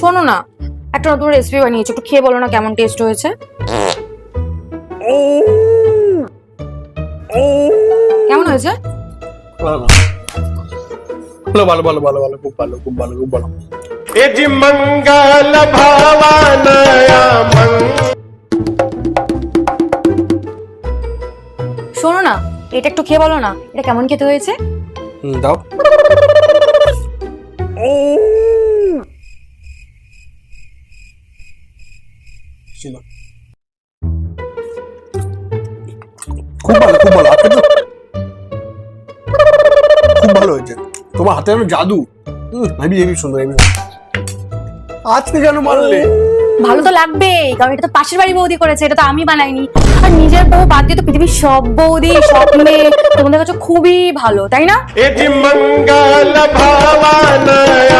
শোনো না, একটা নতুন রেসিপি বানিয়েছি, একটু খেয়ে বলো না কেমন টেস্ট হয়েছে। কেমন হয়েছে? ভালো ভালো ভালো ভালো ভালো খুব ভালো খুব ভালো খুব ভালো। ए जी मंगल भावानया শোনো না, এটা একটু খেয়ে বলো না এটা কেমন খেতে হয়েছে। দাও। খুব ভালো খুব ভালো, আজকে তো খুব ভালো হয়েছে। তোমার হাতে যেন জাদু। হেবি হেবি সুন্দর হেবি। আজকে কেন মারলে? ভালো তো লাগবেই, কারণ এটা তো পাশের বাড়ি বৌদি করেছে, এটা তো আমি বানাইনি। আর নিজের বউ বাদ দিয়ে তো পৃথিবীর সব বৌদি সব মেয়ে তোমাদের কাছে খুবই ভালো, তাই না? ए जी मंगल भावानया